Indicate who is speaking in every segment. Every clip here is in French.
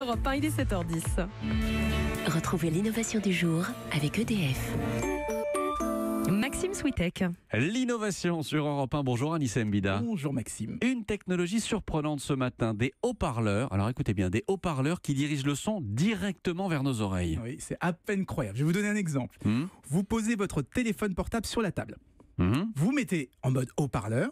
Speaker 1: Europe 1, il est 7h10.
Speaker 2: Retrouvez l'innovation du jour avec EDF.
Speaker 1: Maxime Switek.
Speaker 3: L'innovation sur Europe 1. Bonjour Anissa Mbida.
Speaker 4: Bonjour Maxime.
Speaker 3: Une technologie surprenante ce matin, des haut-parleurs. Alors écoutez bien, des haut-parleurs qui dirigent le son directement vers nos oreilles.
Speaker 4: Oui, c'est à peine croyable. Je vais vous donner un exemple. Vous posez votre téléphone portable sur la table. Vous mettez en mode haut-parleur,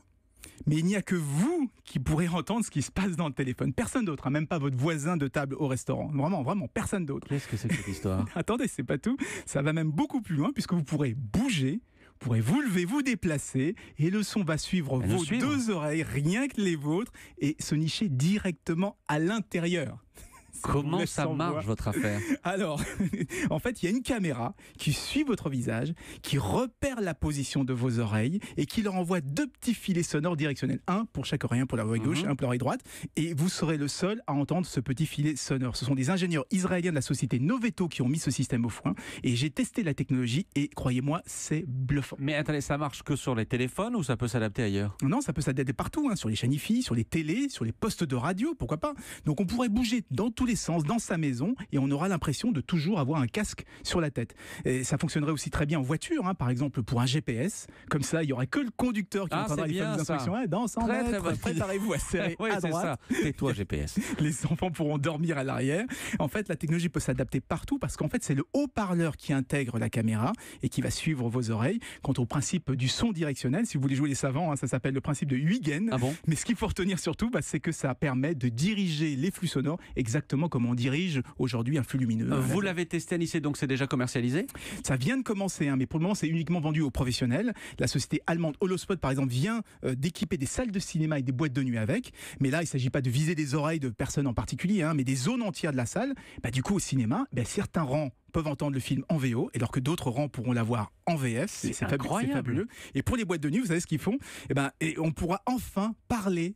Speaker 4: mais il n'y a que vous qui pourrez entendre ce qui se passe dans le téléphone. Personne d'autre, même pas votre voisin de table au restaurant. Vraiment, personne d'autre.
Speaker 3: Qu'est-ce que c'est que cette histoire?
Speaker 4: Attendez, c'est pas tout. Ça va même beaucoup plus loin puisque vous pourrez bouger, vous pourrez vous lever, vous déplacer et le son va suivre vos deux oreilles, rien que les vôtres, et se nicher directement à l'intérieur.
Speaker 3: Comment ça marche votre affaire?
Speaker 4: Alors, en fait, il y a une caméra qui suit votre visage, qui repère la position de vos oreilles et qui leur envoie deux petits filets sonores directionnels. Un pour chaque oreille, un pour l'oreille gauche, un pour l'oreille droite. Et vous serez le seul à entendre ce petit filet sonore. Ce sont des ingénieurs israéliens de la société Noveto qui ont mis ce système au point. Et j'ai testé la technologie et croyez-moi, c'est bluffant.
Speaker 3: Mais attendez, ça marche que sur les téléphones ou ça peut s'adapter ailleurs?
Speaker 4: Non, ça peut s'adapter partout, sur les chaînes IFI, sur les télés, sur les postes de radio, pourquoi pas. Donc on pourrait bouger dans tous les sens dans sa maison et on aura l'impression de toujours avoir un casque sur la tête. Et ça fonctionnerait aussi très bien en voiture, par exemple pour un GPS. Comme ça, il n'y aurait que le conducteur qui entendra les fameuses instructions. Dans 100 mètres, préparez-vous à serrer
Speaker 3: oui,
Speaker 4: à droite.
Speaker 3: C'est ça. Tais-toi GPS.
Speaker 4: Les enfants pourront dormir à l'arrière. En fait, la technologie peut s'adapter partout parce qu'en fait, c'est le haut-parleur qui intègre la caméra et qui va suivre vos oreilles. Quant au principe du son directionnel, si vous voulez jouer les savants, ça s'appelle le principe de Huygens.
Speaker 3: Ah bon?
Speaker 4: Mais ce qu'il faut retenir surtout, c'est que ça permet de diriger les flux sonores exactement comme on dirige aujourd'hui un flux lumineux.
Speaker 3: Vous l'avez testé à Nice, donc c'est déjà commercialisé?
Speaker 4: Ça vient de commencer, mais pour le moment c'est uniquement vendu aux professionnels. La société allemande Holospot par exemple vient d'équiper des salles de cinéma et des boîtes de nuit avec. Mais là il ne s'agit pas de viser des oreilles de personnes en particulier, mais des zones entières de la salle. Du coup au cinéma, certains rangs peuvent entendre le film en VO, alors que d'autres rangs pourront l'avoir en VF. C'est fabuleux. Et pour les boîtes de nuit, vous savez ce qu'ils font? Et on pourra enfin parler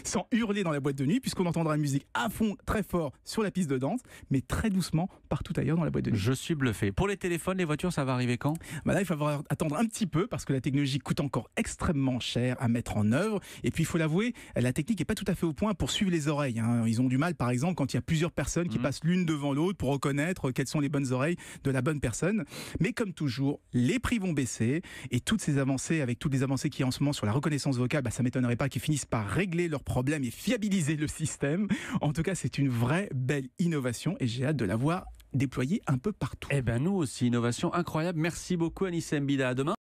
Speaker 4: sans hurler dans la boîte de nuit, puisqu'on entendra la musique à fond, très fort sur la piste de danse, mais très doucement partout ailleurs dans la boîte de nuit.
Speaker 3: Je suis bluffé. Pour les téléphones, les voitures, ça va arriver quand?
Speaker 4: Là, il va falloir attendre un petit peu, parce que la technologie coûte encore extrêmement cher à mettre en œuvre. Et puis, il faut l'avouer, la technique n'est pas tout à fait au point pour suivre les oreilles. Ils ont du mal, par exemple, quand il y a plusieurs personnes qui passent l'une devant l'autre pour reconnaître quelles sont les bonnes oreilles de la bonne personne. Mais comme toujours, les prix vont baisser et toutes ces avancées, avec toutes les avancées qu'il y a en ce moment sur la reconnaissance vocale, ça m'étonnerait pas qu'ils finissent par régler leurs problèmes et fiabiliser le système. En tout cas, c'est une vraie belle innovation et j'ai hâte de la voir déployée un peu partout.
Speaker 3: Nous aussi, innovation incroyable. Merci beaucoup Anissa Mbida. À demain.